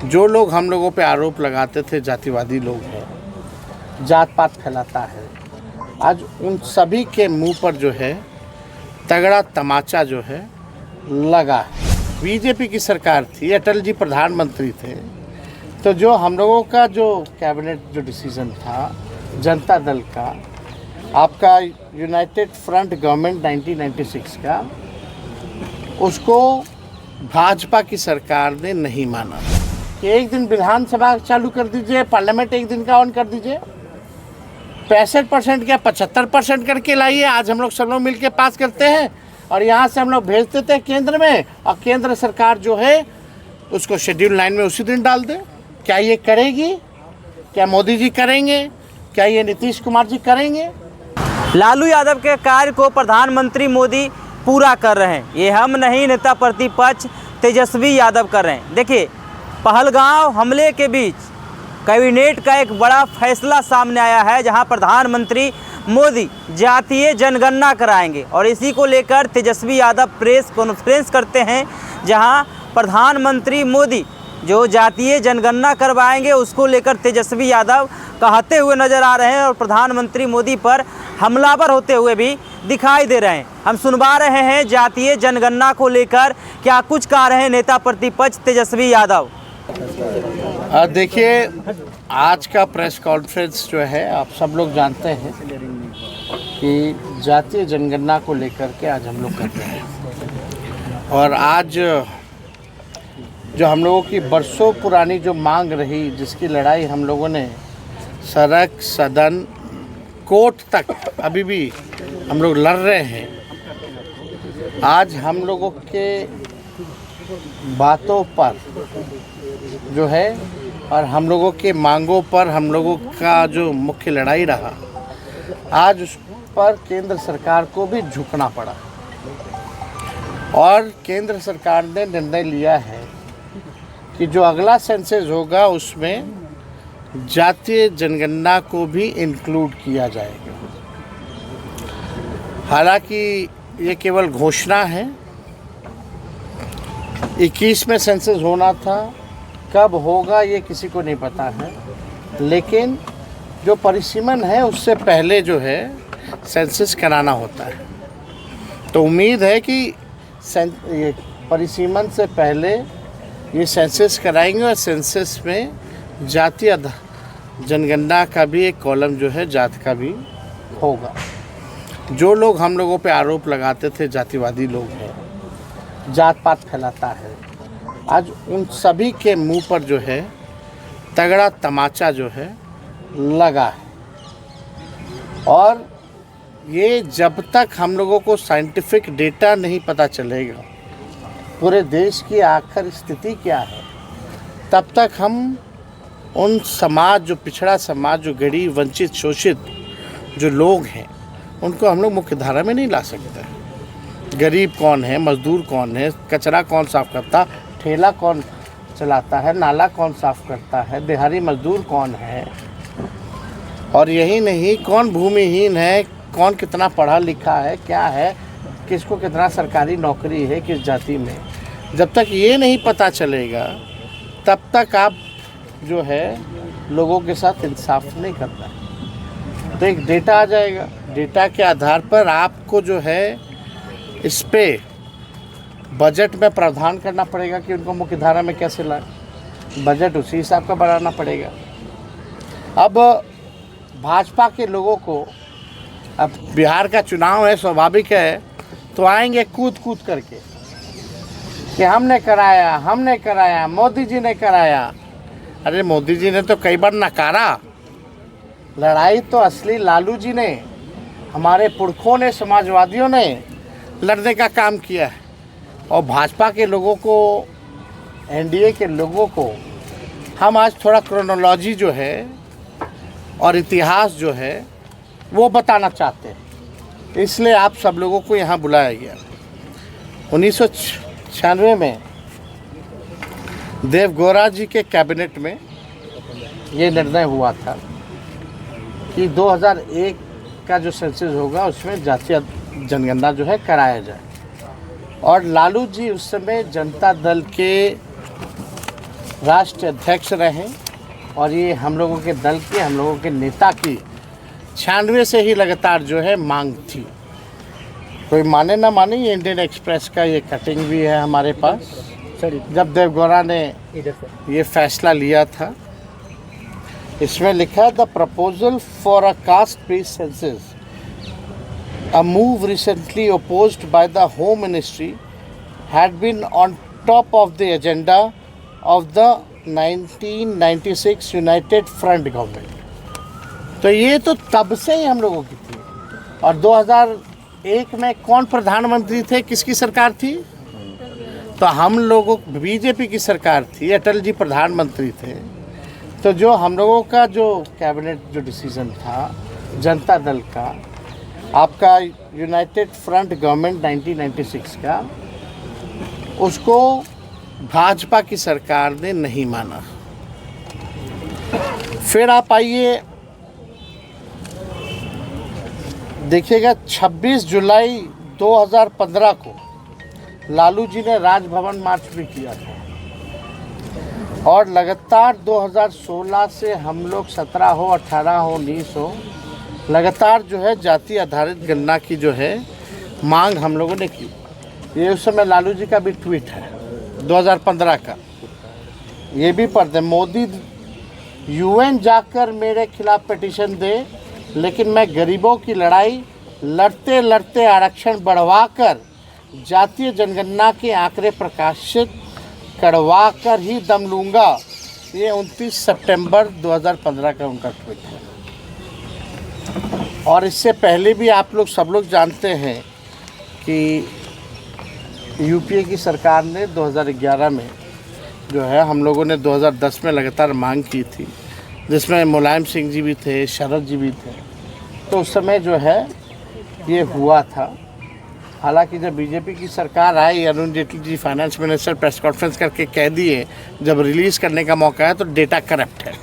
जो लोग हम लोगों पे आरोप लगाते थे जातिवादी लोग हैं, जात पात फैलाता है, आज उन सभी के मुंह पर जो है तगड़ा तमाचा जो है लगा है। बीजेपी की सरकार थी, अटल जी प्रधानमंत्री थे, तो जो हम लोगों का जो कैबिनेट जो डिसीजन था जनता दल का, आपका यूनाइटेड फ्रंट गवर्नमेंट 1996 का, उसको भाजपा की सरकार ने नहीं माना कि एक दिन विधानसभा चालू कर दीजिए, पार्लियामेंट एक दिन का ऑन कर दीजिए, 65% क्या 75% करके लाइए। आज हम लोग सब लोग मिलकर पास करते हैं और यहाँ से हम लोग भेज देते हैं केंद्र में, और केंद्र सरकार जो है उसको शेड्यूल 9 में उसी दिन डाल दे। क्या ये करेगी? क्या मोदी जी करेंगे? क्या ये नीतीश कुमार जी करेंगे? लालू यादव के कार्य को प्रधानमंत्री मोदी पूरा कर रहे हैं। ये हम नहीं, नेता प्रतिपक्ष तेजस्वी यादव कर रहे हैं। देखिए, पहलगांव हमले के बीच कैबिनेट का एक बड़ा फैसला सामने आया है, जहां प्रधानमंत्री मोदी जातीय जनगणना कराएंगे और इसी को लेकर तेजस्वी यादव प्रेस कॉन्फ्रेंस करते हैं, जहां प्रधानमंत्री मोदी जो जातीय जनगणना करवाएंगे उसको लेकर तेजस्वी यादव कहते हुए नजर आ रहे हैं और प्रधानमंत्री मोदी पर हमलावर होते हुए भी दिखाई दे रहे हैं। हम सुनवा रहे हैं जातीय जनगणना को लेकर क्या कुछ कह रहे हैं नेता प्रतिपक्ष तेजस्वी यादव। देखिए, आज का प्रेस कॉन्फ्रेंस जो है आप सब लोग जानते हैं कि जातीय जनगणना को लेकर के आज हम लोग कर रहे हैं, और आज जो हम लोगों की बरसों पुरानी जो मांग रही, जिसकी लड़ाई हम लोगों ने सड़क, सदन, कोर्ट तक अभी भी हम लोग लड़ रहे हैं, आज हम लोगों के बातों पर जो है और हम लोगों के मांगों पर हम लोगों का जो मुख्य लड़ाई रहा, आज उस पर केंद्र सरकार को भी झुकना पड़ा और केंद्र सरकार ने निर्णय लिया है कि जो अगला सेंसस होगा उसमें जातीय जनगणना को भी इंक्लूड किया जाएगा। हालांकि ये केवल घोषणा है, 21 में सेंसस होना था, कब होगा ये किसी को नहीं पता है, लेकिन जो परिसीमन है उससे पहले जो है सेंसस कराना होता है। तो उम्मीद है कि ये परिसीमन से पहले ये सेंसस कराएंगे और सेंसस में जातीय जनगणना का भी एक कॉलम जो है जात का भी होगा। जो लोग हम लोगों पे आरोप लगाते थे जातिवादी लोग हैं, जात पात फैलाता है, आज उन सभी के मुंह पर जो है तगड़ा तमाचा जो है लगा है। और ये जब तक हम लोगों को साइंटिफिक डेटा नहीं पता चलेगा पूरे देश की आखिर स्थिति क्या है, तब तक हम उन समाज, जो पिछड़ा समाज, जो गरीब, वंचित, शोषित जो लोग हैं, उनको हम लोग मुख्य धारा में नहीं ला सकते। गरीब कौन है, मजदूर कौन है, कचरा कौन साफ़ करता, ठेला कौन चलाता है, नाला कौन साफ़ करता है, दिहाड़ी मजदूर कौन है, और यही नहीं कौन भूमिहीन है, कौन कितना पढ़ा लिखा है, क्या है, किसको कितना सरकारी नौकरी है, किस जाति में, जब तक ये नहीं पता चलेगा तब तक आप जो है लोगों के साथ इंसाफ नहीं करना है। तो एक डेटा आ जाएगा, डेटा के आधार पर आपको जो है इस पे बजट में प्रावधान करना पड़ेगा कि उनको मुख्य धारा में कैसे लाए, बजट उसी हिसाब का बनाना पड़ेगा। अब भाजपा के लोगों को, अब बिहार का चुनाव है, स्वाभाविक है, तो आएंगे कूद कूद करके कि हमने कराया, मोदी जी ने कराया। अरे मोदी जी ने तो कई बार नकारा, लड़ाई तो असली लालू जी ने, हमारे पुरखों ने, समाजवादियों ने लड़ने का काम किया है। और भाजपा के लोगों को, एनडीए के लोगों को हम आज थोड़ा क्रोनोलॉजी जो है और इतिहास जो है वो बताना चाहते हैं, इसलिए आप सब लोगों को यहाँ बुलाया गया। 1996 में देवगौड़ा जी के कैबिनेट में ये निर्णय हुआ था कि 2001 का जो सेंसस होगा उसमें जातीय जनगणना जो है कराया जाए। और लालू जी उस समय जनता दल के राष्ट्रीय अध्यक्ष रहे और ये हम लोगों के दल के, हम लोगों के नेता की 96 से ही लगातार जो है मांग थी। कोई माने ना माने, ये इंडियन एक्सप्रेस का ये कटिंग भी है हमारे पास। जब देवगौड़ा ने ये फैसला लिया था, इसमें लिखा the proposal for a cast based census, a move recently opposed by the Home Ministry, had been on top of the agenda of the 1996 United Front government। तो ये तो तब से ही हम लोगों की थी। और 2001 में कौन प्रधानमंत्री थे, किसकी सरकार थी? तो हम लोगों, बीजेपी की सरकार थी, अटल जी प्रधानमंत्री थे। तो जो हम लोगों का जो कैबिनेट जो डिसीजन था जनता दल का, आपका यूनाइटेड फ्रंट गवर्नमेंट 1996 का, उसको भाजपा की सरकार ने नहीं माना। फिर आप आइए देखिएगा, 26 जुलाई 2015 को लालू जी ने राजभवन मार्च भी किया था और लगातार 2016 से हम लोग 17 हो, 18 हो, 19 हो, लगातार जो है जाति आधारित गणना की जो है मांग हम लोगों ने की। ये उस समय लालू जी का भी ट्वीट है 2015 का, ये भी पढ़ते, मोदी यूएन जाकर मेरे खिलाफ पिटीशन दे, लेकिन मैं गरीबों की लड़ाई लड़ते लड़ते आरक्षण बढ़वाकर जातीय जनगणना के आंकड़े प्रकाशित करवा कर ही दम लूँगा। ये 29 सितंबर 2015 का उनका ट्वीट है। और इससे पहले भी आप लोग सब लोग जानते हैं कि यूपीए की सरकार ने 2011 में जो है, हम लोगों ने 2010 में लगातार मांग की थी, जिसमें मुलायम सिंह जी भी थे, शरद जी भी थे। तो उस समय जो है ये हुआ था। हालांकि जब बीजेपी की सरकार आई, Arun Jaitley ji finance minister press conference करके कह दिए, जब रिलीज़ करने का मौका है तो डेटा करप्ट है।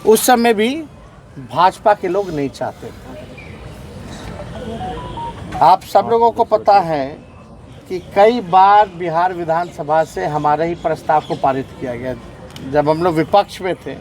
उस समय भी भाजपा के लोग नहीं चाहते थे। आप सब लोगों को पता है कि कई बार बिहार विधानसभा से हमारे ही प्रस्ताव को पारित किया गया। जब हम लोग विपक्ष में थे,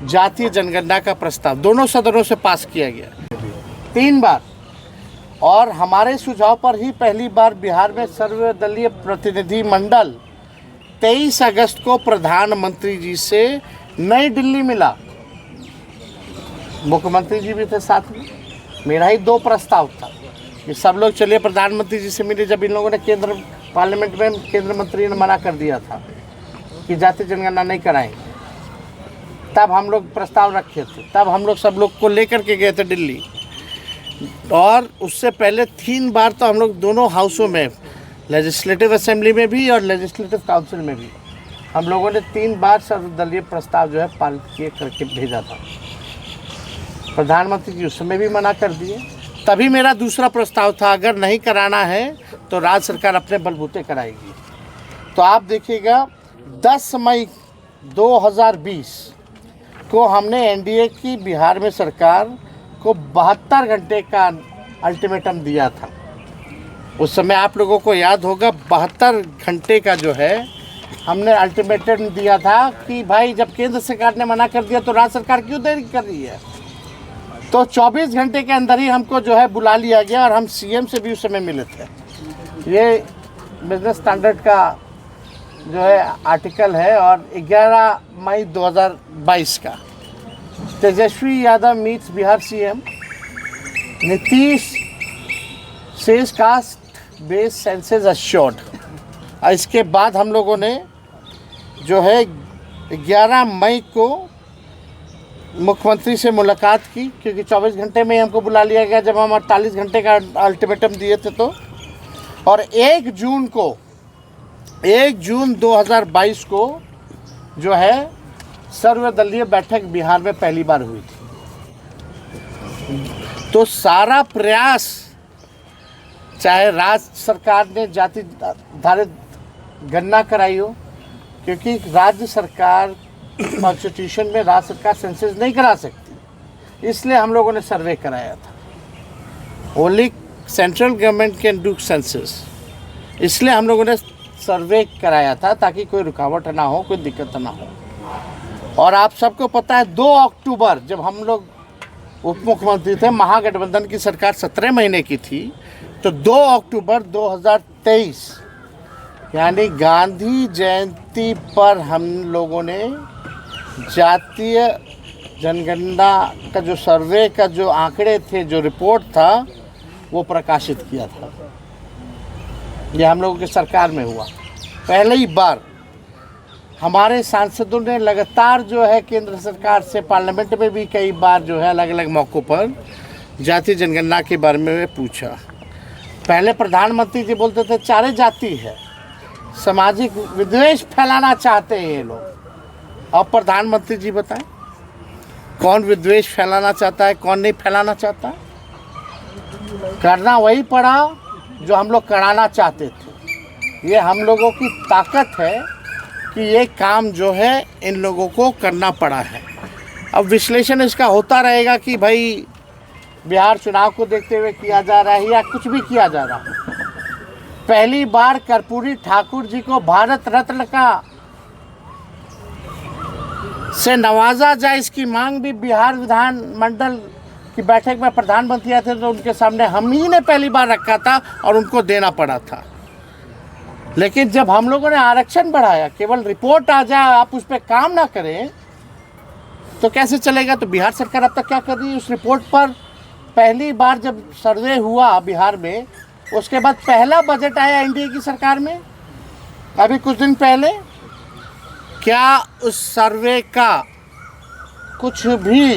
जातीय जनगणना का प्रस्ताव दोनों सदनों से पास किया गया 3 बार, और हमारे सुझाव पर ही पहली बार बिहार में सर्वदलीय प्रतिनिधि मंडल 23 अगस्त को प्रधानमंत्री जी से नई दिल्ली मिला। मुख्यमंत्री जी भी थे साथ में। मेरा ही 2 प्रस्ताव था कि सब लोग चलिए प्रधानमंत्री जी से मिले। जब इन लोगों ने केंद्र पार्लियामेंट में केंद्र मंत्री ने मना कर दिया था कि जातीय जनगणना नहीं कराएंगे, तब हम लोग प्रस्ताव रखे थे, तब हम लोग सब लोग को लेकर के गए थे दिल्ली। और उससे पहले 3 बार तो हम लोग दोनों हाउसों में, लेजिस्लेटिव असेंबली में भी और लेजिस्लेटिव काउंसिल में भी, हम लोगों ने 3 बार सर्वदलीय प्रस्ताव जो है पारित किए करके भेजा था। प्रधानमंत्री जी उस समय भी मना कर दिए। तभी मेरा दूसरा प्रस्ताव था, अगर नहीं कराना है तो राज्य सरकार अपने बलबूते कराएगी। तो आप देखिएगा 10 मई 2020 को हमने एनडीए की बिहार में सरकार को 72 घंटे का अल्टीमेटम दिया था। उस समय आप लोगों को याद होगा, 72 घंटे का जो है हमने अल्टीमेटम दिया था कि भाई जब केंद्र सरकार ने मना कर दिया तो राज्य सरकार क्यों देरी कर रही है। तो 24 घंटे के अंदर ही हमको जो है बुला लिया गया और हम सीएम से भी उस समय मिले थे। ये बिजनेस स्टैंडर्ड का जो है आर्टिकल है। और 11 मई 2022 का Tejashwi Yadav meets Bihar CM, Nitish says caste based census assured. इसके बाद हम लोगों ने जो है 11 मई को मुख्यमंत्री से मुलाकात की, क्योंकि 24 घंटे में ही हमको बुला लिया गया जब हम 48 घंटे का अल्टीमेटम दिए थे। तो और 1 जून 2022 को जो है सर्वदलीय बैठक बिहार में पहली बार हुई थी। तो सारा प्रयास, चाहे राज्य सरकार ने जाति आधारित गणना कराई हो, क्योंकि राज्य सरकार कॉन्स्टिट्यूशन में राज्य सरकार सेंसस नहीं करा सकती, इसलिए हम लोगों ने सर्वे कराया था। Only central government can do census, इसलिए हम लोगों ने सर्वे कराया था ताकि कोई रुकावट ना हो, कोई दिक्कत ना हो। और आप सबको पता है 2 अक्टूबर जब हम लोग उप मुख्यमंत्री थे, महागठबंधन की सरकार 17 महीने की थी, तो 2 अक्टूबर 2023 यानी गांधी जयंती पर हम लोगों ने जातीय जनगणना का जो सर्वे का जो आंकड़े थे, जो रिपोर्ट था, वो प्रकाशित किया था। ये हम लोगों की सरकार में हुआ। पहली ही बार हमारे सांसदों ने लगातार जो है केंद्र सरकार से, पार्लियामेंट में भी कई बार जो है अलग अलग मौक़ों पर जातीय जनगणना के बारे में पूछा। पहले प्रधानमंत्री जी बोलते थे 4 जाति है, सामाजिक विद्वेष फैलाना चाहते हैं ये लोग। अब प्रधानमंत्री जी बताएं कौन विद्वेष फैलाना चाहता है, कौन नहीं फैलाना चाहता। करना वही पड़ा जो हम लोग कराना चाहते थे। ये हम लोगों की ताकत है कि ये काम जो है इन लोगों को करना पड़ा है। अब विश्लेषण इसका होता रहेगा कि भाई बिहार चुनाव को देखते हुए किया जा रहा है या कुछ भी किया जा रहा है। पहली बार कर्पूरी ठाकुर जी को भारत रत्न का से नवाजा जाए, इसकी मांग भी बिहार विधानमंडल की बैठक में प्रधानमंत्री आए थे तो उनके सामने हम ही ने पहली बार रखा था और उनको देना पड़ा था। लेकिन जब हम लोगों ने आरक्षण बढ़ाया, केवल रिपोर्ट आ जाए, आप उस पर काम ना करें तो कैसे चलेगा। तो बिहार सरकार अब तक क्या कर रही है उस रिपोर्ट पर। पहली बार जब सर्वे हुआ बिहार में, उसके बाद पहला बजट आया एनडीए की सरकार में अभी कुछ दिन पहले। क्या उस सर्वे का कुछ भी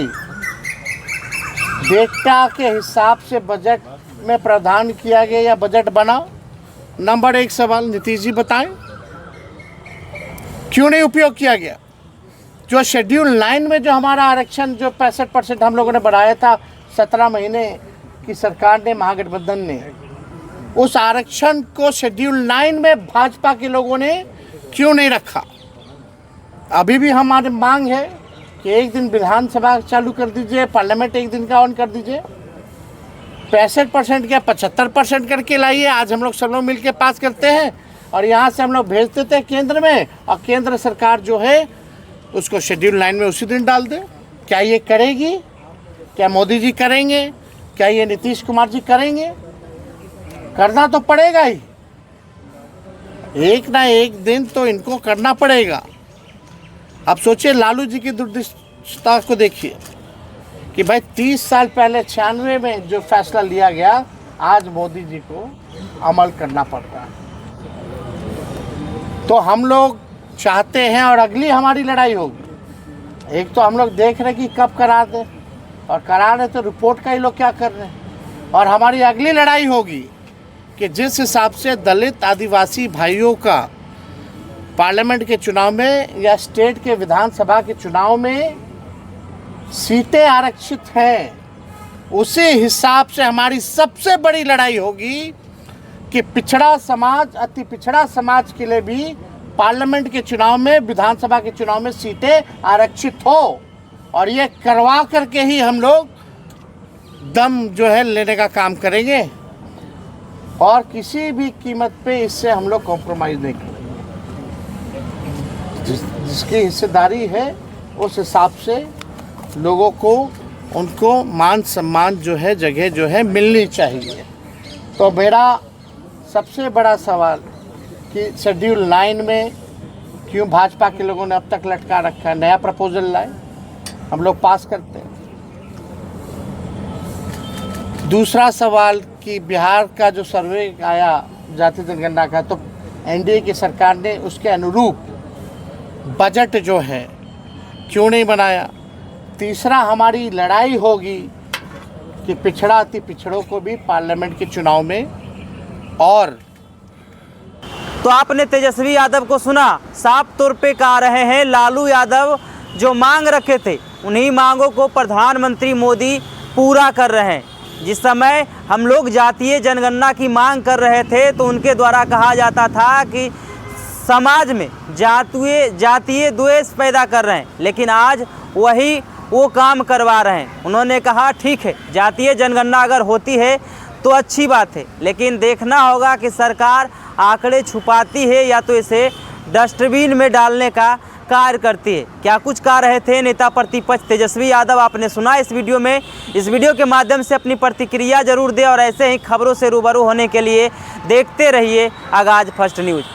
डेटा के हिसाब से बजट में प्रावधान किया गया या बजट बना? नंबर 1 सवाल नीतीश जी बताएं, क्यों नहीं उपयोग किया गया? जो शेड्यूल 9 में जो हमारा आरक्षण जो 65% हम लोगों ने बढ़ाया था 17 महीने की सरकार ने, महागठबंधन ने, उस आरक्षण को शेड्यूल 9 में भाजपा के लोगों ने क्यों नहीं रखा? अभी भी हमारी मांग है कि एक दिन विधानसभा चालू कर दीजिए, पार्लियामेंट एक दिन का ऑन कर दीजिए। 65% क्या 75% करके लाइए। आज हम लोग सब लोग मिल के पास करते हैं और यहाँ से हम लोग भेज देते हैं केंद्र में, और केंद्र सरकार जो है उसको शेड्यूल 9 में उसी दिन डाल दे। क्या ये करेगी? क्या मोदी जी करेंगे? क्या ये नीतीश कुमार जी करेंगे? करना तो पड़ेगा ही, एक ना एक दिन तो इनको करना पड़ेगा। अब सोचिए, लालू जी की दूरदृष्टता को देखिए कि भाई 30 साल पहले 96 में जो फैसला लिया गया, आज मोदी जी को अमल करना पड़ता है। तो हम लोग चाहते हैं और अगली हमारी लड़ाई होगी। एक तो हम लोग देख रहे कि कब करा दे, और करा रहे तो रिपोर्ट का ही लोग क्या कर रहे हैं। और हमारी अगली लड़ाई होगी कि जिस हिसाब से दलित आदिवासी भाइयों का पार्लियामेंट के चुनाव में या स्टेट के विधानसभा के चुनाव में सीटें आरक्षित हैं, उसी हिसाब से हमारी सबसे बड़ी लड़ाई होगी कि पिछड़ा समाज, अति पिछड़ा समाज के लिए भी पार्लियामेंट के चुनाव में, विधानसभा के चुनाव में सीटें आरक्षित हो। और ये करवा करके ही हम लोग दम जो है लेने का काम करेंगे, और किसी भी कीमत पे इससे हम लोग कॉम्प्रोमाइज़ नहीं करेंगे। जिसकी हिस्सेदारी है उस हिसाब से लोगों को, उनको मान सम्मान जो है, जगह जो है मिलनी चाहिए। तो मेरा सबसे बड़ा सवाल कि शेड्यूल 9 में क्यों भाजपा के लोगों ने अब तक लटका रखा है? नया प्रपोजल लाए, हम लोग पास करते हैं। दूसरा सवाल कि बिहार का जो सर्वे आया जातीय जनगणना का, तो एनडीए की सरकार ने उसके अनुरूप बजट जो है क्यों नहीं बनाया? तीसरा हमारी लड़ाई होगी कि पिछड़ा अति पिछड़ों को भी पार्लियामेंट के चुनाव में। और तो आपने तेजस्वी यादव को सुना, साफ तौर पे कह रहे हैं लालू यादव जो मांग रखे थे उन्हीं मांगों को प्रधानमंत्री मोदी पूरा कर रहे हैं। जिस समय हम लोग जातीय जनगणना की मांग कर रहे थे तो उनके द्वारा कहा जाता था कि समाज में जातीय द्वेष पैदा कर रहे हैं, लेकिन आज वही वो काम करवा रहे हैं। उन्होंने कहा ठीक है, जातीय जनगणना अगर होती है तो अच्छी बात है, लेकिन देखना होगा कि सरकार आंकड़े छुपाती है या तो इसे डस्टबिन में डालने का कार्य करती है। क्या कुछ कह रहे थे नेता प्रतिपक्ष तेजस्वी यादव, आपने सुना इस वीडियो में। इस वीडियो के माध्यम से अपनी प्रतिक्रिया जरूर दें और ऐसे ही खबरों से रूबरू होने के लिए देखते रहिए आगाज़ फर्स्ट न्यूज़।